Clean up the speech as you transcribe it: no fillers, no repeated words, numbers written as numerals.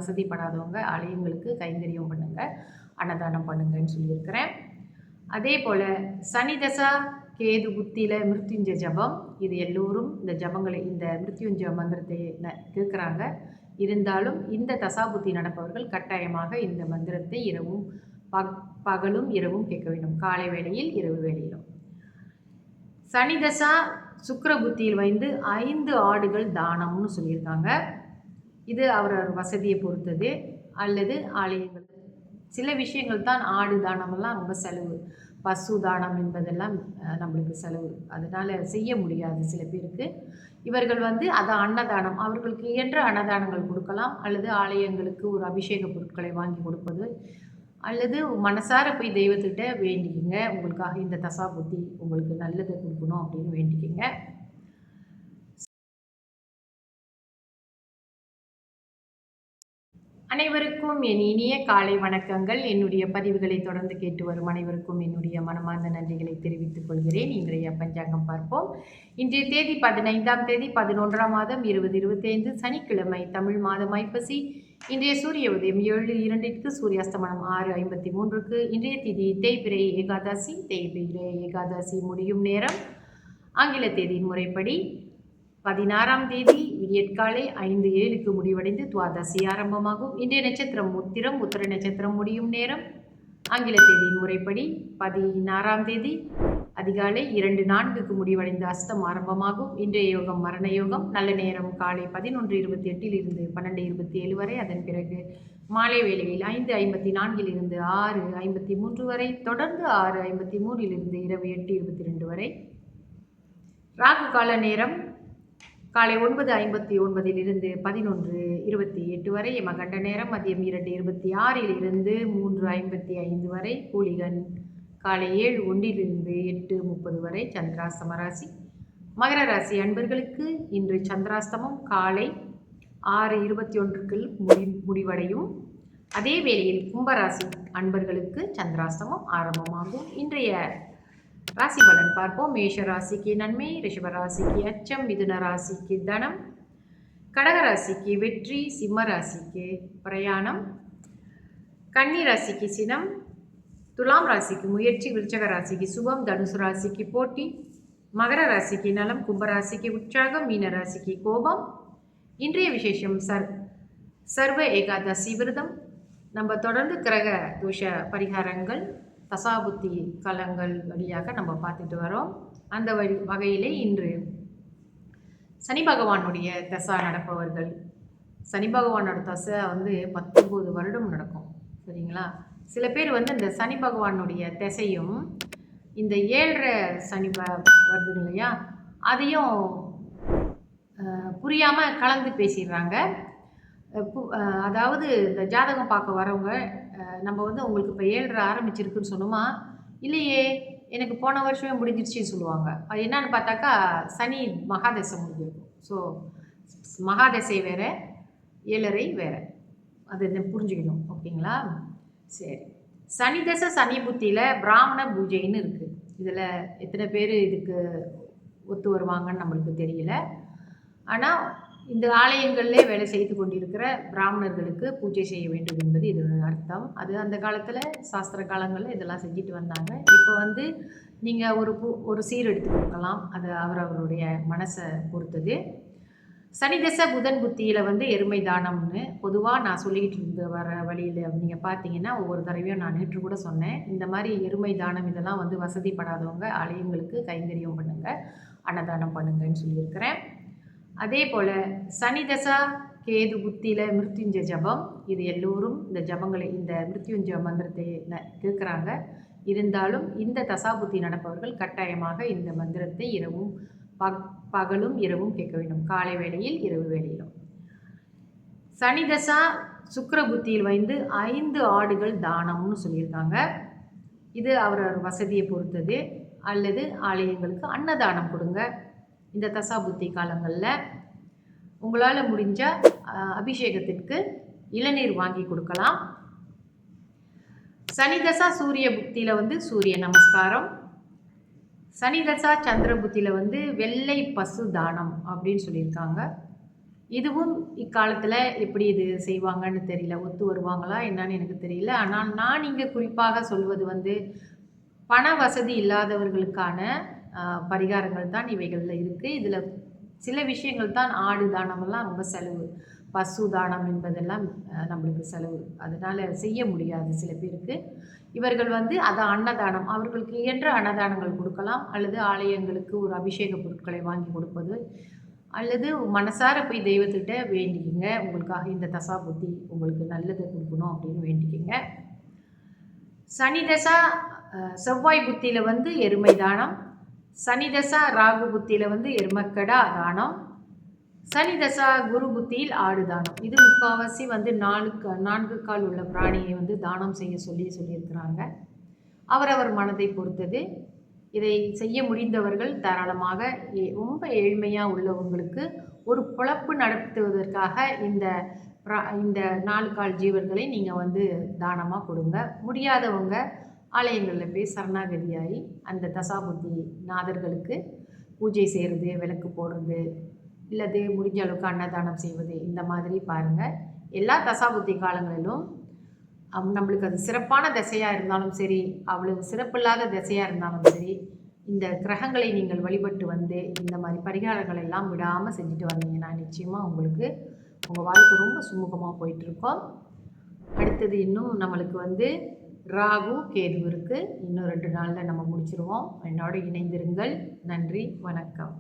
வசதிப்படாதவங்க ஆலயங்களுக்கு கைங்கரியம் பண்ணுங்கள், அன்னதானம் பண்ணுங்கன்னு சொல்லியிருக்கிறேன். அதே போல் சனி தசா கேது புத்தியில் மிருத்யுஞ்ச ஜபம், இது எல்லோரும் இந்த ஜபங்களை இந்த மிருத்யுஞ்ச மந்திரத்தை கேட்குறாங்க. இருந்தாலும் இந்த தசாபுத்தி நடப்பவர்கள் கட்டாயமாக இந்த மந்திரத்தை இரவும் பகலும் இரவும் கேட்க வேண்டும், காலை வேளையில் இரவு வேளையிலும். சனி தசா சுக்கிர புத்தியில் வைந்து 5 ஆடுகள் தானம்னு சொல்லியிருக்காங்க. இது அவரவர் வசதியை பொறுத்தது. அல்லது ஆலயங்கள் சில விஷயங்கள் தான் ஆடு தானமெல்லாம் ரொம்ப செலவு, பசு தானம் என்பதெல்லாம் நம்மளுக்கு செலவு, அதனால் செய்ய முடியாது சில பேருக்கு. இவர்கள் வந்து அதை அன்னதானம், அவர்களுக்கு இயன்ற அன்னதானங்கள் கொடுக்கலாம், அல்லது ஆலயங்களுக்கு ஒரு அபிஷேக பொருட்களை வாங்கி கொடுப்பது, அல்லது மனசார போய் தெய்வத்திட்ட வேண்டிக்கிங்க, உங்களுக்காக இந்த தசா புத்தி உங்களுக்கு நல்லதை கொடுக்கணும் அப்படின்னு வேண்டிக்கிங்க. அனைவருக்கும் என் இனிய காலை வணக்கங்கள். என்னுடைய பதிவுகளை தொடர்ந்து கேட்டு வரும் அனைவருக்கும் என்னுடைய மனமார்ந்த நன்றிகளை தெரிவித்துக் கொள்கிறேன். இன்றைய பஞ்சாங்கம் பார்ப்போம். இன்றைய தேதி 15ஆம் தேதி 11ஆம் மாதம் 2025 சனிக்கிழமை, தமிழ் மாதம் ஐப்பசி. இன்றைய சூரிய உதயம் 7:02, சூரியாஸ்தமனம் 6:53. இன்றைய திதி தேய்பிறை ஏகாதசி. தேய்பிறை ஏகாதசி முடியும் நேரம் ஆங்கில தேதியின் முறைப்படி 16ஆம் தேதி விடியற்காலை 5:07 முடிவடைந்து துவாதசி ஆரம்பமாகும். இன்றைய நட்சத்திரம் உத்திரம், உத்திர நட்சத்திரம் முடியும் நேரம் ஆங்கில தேதியின் முறைப்படி 16ஆம் தேதி அதிகாலை 2:04 முடிவடைந்து அஸ்தம் ஆரம்பமாகும். இன்றைய யோகம் மரண யோகம். நல்ல நேரம் காலை 11:28 12:27 வரை. அதன் பிறகு மாலை வேளையில் 5:54 6:53 வரை. தொடர்ந்து 6:53 இரவு 8:22 வரை. ராகு கால நேரம் காலை 9:59 11:28 வரை. யமகண்ட நேரம் மதியம் 2:26 3:55 வரை. கூலிகன் காலை 7:01 8:30 வரை. சந்திராஸ்தம ராசி மகர ராசி அன்பர்களுக்கு இன்று சந்திராஸ்தமம் காலை 6:21 முடிவடையும். அதே வேளையில் கும்பராசி அன்பர்களுக்கு சந்திராஸ்தமம் ஆரம்பமாகும். இன்றைய ராசி பலன் பார்ப்போம். மேஷ ராசிக்கு நன்மை, ரிஷப ராசிக்கு அச்சம், மிதுன ராசிக்கு தனம், கடக ராசிக்கு வெற்றி, சிம்ம ராசிக்கு பிரயாணம், கன்னி ராசிக்கு சினம், துலாம் ராசிக்கு முயற்சி, விருச்சக ராசிக்கு சுபம், தனுசு ராசிக்கு போட்டி, மகர ராசிக்கு நலம், கும்பராசிக்கு உற்சாகம், மீன ராசிக்கு கோபம். இன்றைய விசேஷம் சர்வ ஏகாதசி விரதம். நம்ம தொடர்ந்து கிரக தோஷ பரிகாரங்கள் தசாபுத்தி காலங்கள் வழியாக நம்ம பார்த்துட்டு வரோம். அந்த வகையிலே இன்று சனி பகவானுடைய தசா நடப்பவர்கள், சனி பகவானோட தசை வந்து 19 வருடம் நடக்கும், சரிங்களா? சில பேர் வந்து இந்த சனி பகவானுடைய திசையும் இந்த 7.5 சனி வருது இல்லையா, அதையும் புரியாமல் கலந்து பேசிடுறாங்க. அதாவது இந்த ஜாதகம் பார்க்க வரவங்க, நம்ம வந்து உங்களுக்கு இப்போ 7.5 ஆரம்பிச்சிருக்குன்னு சொன்னோமா, இல்லையே எனக்கு போன வருஷமே முடிஞ்சிருச்சுன்னு சொல்லுவாங்க. அது என்னன்னு பார்த்தாக்கா சனி மகாதசை முடிஞ்சிருக்கும். ஸோ மகாதசை வேறு, 7.5 வேறு, அது புரிஞ்சுக்கணும், ஓகேங்களா? சரி, சனி தசை சனி புத்தியில் பிராமண பூஜைன்னு இருக்குது. இதில் எத்தனை பேர் இதுக்கு ஒத்து வருவாங்கன்னு நம்மளுக்கு தெரியல. ஆனால் இந்த ஆலயங்களிலே வேலை செய்து கொண்டிருக்கிற பிராமணர்களுக்கு பூஜை செய்ய வேண்டும் என்பது இதோட அர்த்தம். அது அந்த காலத்தில் சாஸ்திர காலங்களில் இதெல்லாம் செஞ்சுட்டு வந்தாங்க. இப்போ வந்து நீங்கள் ஒரு சீர் எடுத்து கொடுக்கலாம், அது அவரவருடைய மனசை பொறுத்தது. சனி தசை புதன் புத்தியில் வந்து எருமை தானம்னு பொதுவாக நான் சொல்லிக்கிட்டு இருந்த வர வழியில் நீங்கள் பார்த்தீங்கன்னா ஒவ்வொரு தடவையும் நான் நேற்று கூட சொன்னேன், இந்த மாதிரி எருமை தானம் இதெல்லாம் வந்து வசதிப்படாதவங்க ஆலயங்களுக்கு கைங்கரியம் பண்ணுங்கள், அன்னதானம் பண்ணுங்கன்னு சொல்லியிருக்கிறேன். அதே போல் சனி தசா கேது புத்தியில் மிருத்யுஞ்ச ஜபம், இது எல்லோரும் இந்த ஜபங்களை இந்த மிருத்யுஞ்ச மந்திரத்தை கேட்குறாங்க. இருந்தாலும் இந்த தசாபுத்தி நடப்பவர்கள் கட்டாயமாக இந்த மந்திரத்தை இரவும் பகலும் இரவும் கேட்க வேண்டும், காலை வேளையில் இரவு வேளையிலும். சனி தசா சுக்கிர புத்தியில் வைந்து 5 ஆடுகள் தானம்னு சொல்லியிருக்காங்க. இது அவரவர் வசதியை பொறுத்தது. அல்லது ஆலயங்களுக்கு அன்னதானம் கொடுங்க. இந்த தசா புத்தி காலங்களில் உங்களால் முடிஞ்சால் அபிஷேகத்திற்கு இளநீர் வாங்கி கொடுக்கலாம். சனி தசா சூரிய புத்தியில் வந்து சூரிய நமஸ்காரம், சனி தசா சந்திர புத்தியில் வந்து வெள்ளை பசு தானம் அப்படின்னு சொல்லியிருக்காங்க. இதுவும் இக்காலத்தில் எப்படி இது செய்வாங்கன்னு தெரியல. ஒத்து வருவாங்களா என்னன்னு எனக்கு தெரியல. ஆனால் நான் இங்கே குறிப்பாக சொல்வது வந்து பண வசதி இல்லாதவர்களுக்கான பரிகாரங்கள் தான் இவைகளில் இருக்குது. இதில் சில விஷயங்கள் தான் ஆடு தானமெல்லாம் ரொம்ப செலவு. பசு தானம் என்பதெல்லாம் நம்மளுக்கு செலவு. அதனால் செய்ய முடியாது சில பேருக்கு. இவர்கள் வந்து அதை அன்னதானம் அவர்களுக்கு இயன்ற அன்னதானங்கள் கொடுக்கலாம். அல்லது ஆலயங்களுக்கு ஒரு அபிஷேக பொருட்களை வாங்கி கொடுப்பது, அல்லது மனசார போய் தெய்வத்திட்ட வேண்டிக்கிங்க. உங்களுக்காக இந்த தசா புத்தி உங்களுக்கு நல்லதை கொடுக்கணும் அப்படின்னு வேண்டிக்கிங்க. சனி தசா செவ்வாய் புத்தியில் வந்து எருமை தானம், சனி தசா ராகு புத்தியில் வந்து எருமக்கடா தானம், சனி தசா குரு புத்தியில் ஆடு தானம். இது முக்கால்வாசி வந்து 4 கால் உள்ள பிராணியை வந்து தானம் செய்ய சொல்லியிருக்கிறாங்க. அவரவர் மனதை பொறுத்தது. இதை செய்ய முடிந்தவர்கள் தாராளமாக ரொம்ப ஏழ்மையாக உள்ளவங்களுக்கு ஒரு பொழப்பு நடத்துவதற்காக இந்த 4 கால் ஜீவர்களை நீங்கள் வந்து தானமாக கொடுங்க. முடியாதவங்க ஆலயங்களில் போய் சரணாகதியாகி அந்த தசாபுத்தி நாதர்களுக்கு பூஜை செய்கிறது, விளக்கு போடுறது, இல்லது முடிஞ்ச அளவுக்கு அன்னதானம் செய்வது, இந்த மாதிரி பாருங்கள். எல்லா தசாபுத்தி காலங்களிலும் நம்மளுக்கு அது சிறப்பான திசையாக இருந்தாலும் சரி, அவ்வளவு சிறப்பில்லாத திசையாக இருந்தாலும் சரி, இந்த கிரகங்களை நீங்கள் வழிபட்டு வந்து இந்த மாதிரி பரிகாரங்கள் எல்லாம் விடாமல் செஞ்சுட்டு வந்தீங்கன்னா நிச்சயமாக உங்களுக்கு உங்கள் வாழ்க்கை ரொம்ப சுமூகமாக போயிட்டுருக்கோம். அடுத்தது இன்னும் நம்மளுக்கு வந்து ராகு கேது இருக்குது. இன்னும் 2 நாளில் நம்ம முடிச்சிருவோம். என்னோட இணைந்திருங்கள். நன்றி, வணக்கம்.